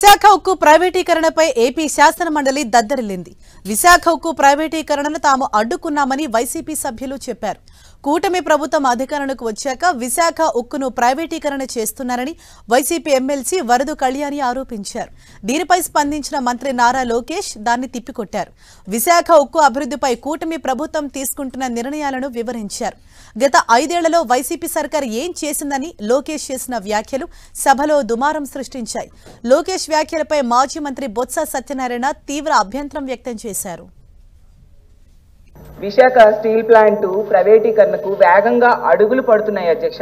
విశాఖ ఉక్కు ప్రైవేటీకరణపై ఏపీ శాసన మండలి దద్దరిల్లింది. విశాఖ ఉక్కు ప్రైవేటీకరణను తాము అడ్డుకున్నామని వైసీపీ సభ్యులు చెప్పారు. కూటమి ప్రభుత్వం అధికారంలోకి వచ్చాక విశాఖ ఉక్కును ప్రైవేటీకరణ చేస్తున్నారని వైసీపీ ఎమ్మెల్సీ వరదు కళ్యాణి ఆరోపించారు. దీనిపై స్పందించిన మంత్రి నారా లోకేష్ దాన్ని తిప్పికొట్టారు. విశాఖ ఉక్కు అభివృద్ధిపై కూటమి ప్రభుత్వం తీసుకుంటున్న నిర్ణయాలను వివరించారు. గత 5 ఏళ్లలో వైసీపీ సర్కార్ ఏం చేసిందని లోకేష్ చేసిన వ్యాఖ్యలు సభలో దుమారం సృష్టించాయి. లోకేష్ వ్యాఖ్యలపై మాజీ మంత్రి బొత్స సత్యనారాయణ తీవ్ర అభ్యంతరం వ్యక్తం చేశారు. విశాఖ స్టీల్ ప్లాంట్ ప్రైవేటీకరణకు వేగంగా అడుగులు పడుతున్నాయి అధ్యక్ష.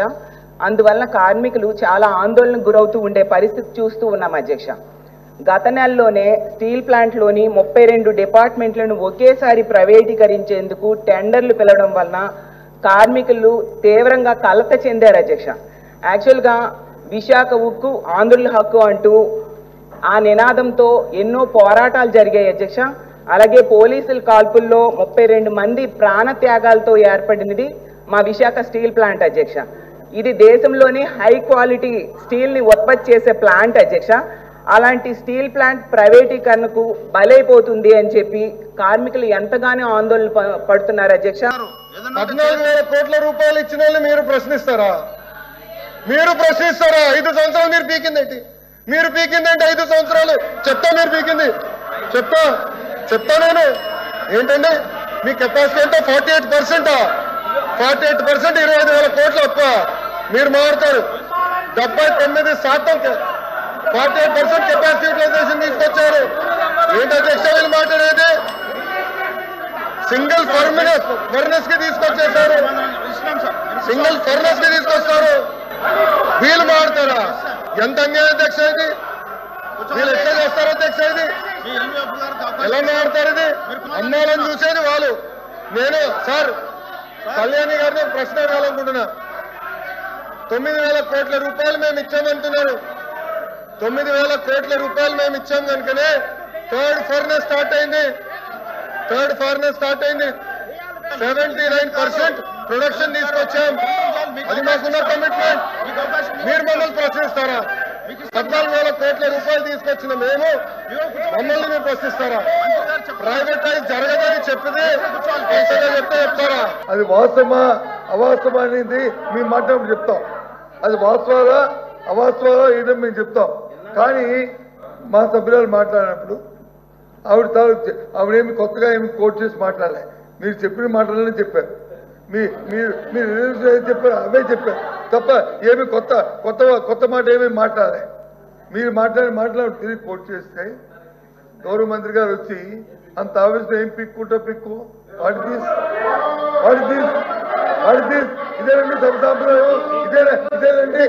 అందువల్ల కార్మికులు చాలా ఆందోళనకు గురవుతూ ఉండే పరిస్థితి చూస్తూ ఉన్నాం అధ్యక్ష. గత నెలలోనే స్టీల్ ప్లాంట్లోని 32 డిపార్ట్మెంట్లను ఒకేసారి ప్రైవేటీకరించేందుకు టెండర్లు పిలవడం వలన కార్మికులు తీవ్రంగా కలత చెందారు అధ్యక్ష. యాక్చువల్గా విశాఖ ఉక్కు ఆంధ్రుల హక్కు అంటూ ఆ నినాదంతో ఎన్నో పోరాటాలు జరిగాయి అధ్యక్ష. అలాగే పోలీసుల కాల్పుల్లో 32 మంది ప్రాణత్యాగాలతో ఏర్పడినది మా విశాఖ స్టీల్ ప్లాంట్ అధ్యక్ష. ఇది దేశంలోని హై క్వాలిటీ స్టీల్ని ఉత్పత్తి చేసే ప్లాంట్ అధ్యక్ష. అలాంటి స్టీల్ ప్లాంట్ ప్రైవేటీకరణకు బలైపోతుంది అని చెప్పి కార్మికులు ఎంతగానో ఆందోళన పడుతున్నారు అధ్యక్ష. 14,000 కోట్ల రూపాయలు ఇచ్చిన వాళ్ళు మీరు ప్రశ్నిస్తారా? 5 సంవత్సరాలు మీరు పీకిందేంటి? 5 సంవత్సరాలు మీరు పీకింది చెప్తా నేను ఏంటండి మీ కెపాసిటీ అంటే 48%. 25,000 కోట్ల అప్ప మీరు మారుతారు. 79% 48% కెపాసిటీ యూటిలైజేషన్ తీసుకొచ్చారు. ఏంటి అధ్యక్ష వీళ్ళు మాట్లాడేది? సింగిల్ ఫర్నెస్ కి తీసుకొచ్చేసారు. తీసుకొస్తారు. వీళ్ళు మారుతారా? ఎంత అన్యాయం అధ్యక్ష ఇది. వీళ్ళు ఎట్లా చేస్తారు అధ్యక్ష ఇది? ఎలా మారుతారు ఇది? అమ్మాలని చూసేది వాళ్ళు. నేను సార్ కళ్యాణి గారిని ప్రశ్న అడగాలనుకుంటున్నా. 9,000 కోట్ల రూపాయలు మేము ఇచ్చామంటున్నారు. 9,000 కోట్ల రూపాయలు మేము ఇచ్చాం కనుకనే థర్డ్ ఫర్నెస్ స్టార్ట్ అయింది. 79% ప్రొడక్షన్ తీసుకొచ్చాం. అది మాకున్న కమిట్మెంట్. మీరు మమ్మల్ని ప్రశ్నిస్తారా? 14,000 కోట్ల రూపాయలు తీసుకొచ్చిన మేము మమ్మల్ని మీరు ప్రశ్నిస్తారా? ప్రైవేటైజ్ జరగదని చెప్తే చెప్తారా? అది వాస్తవమా అవాస్తవమా అనేది మీ మాట్లాడి చెప్తాం. అది వాస్తవాలా అవాస్తవాలా ఏదో మేము చెప్తాం. కానీ మా సభ్యురాలు మాట్లాడినప్పుడు ఆవిడేమి కొత్తగా ఏమి కోట్ చేసి మాట్లాడలే. మీరు చెప్పిన మాటలనే చెప్పారు. మీరు చెప్పారు అవే చెప్పారు తప్ప ఏమి కొత్త మాట ఏమీ మాట్లాడలే. మీరు మాట్లాడి తిరిగి కోట్ చేస్తే గౌరవ మంత్రి గారు వచ్చి అంత ఆవేశం ఏం పిక్కు వాడి ఇదేనండి సభ సాంప్రదాయం. ఇదేనండి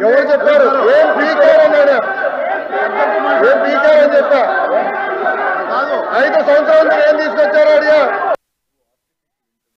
ఎవరు చెప్పారు? ఏం పీకారన్నాడా? ఏం పీకారని చెప్పా? 5 సంవత్సరాలు మీరు ఏం తీసుకొచ్చారో అడిగా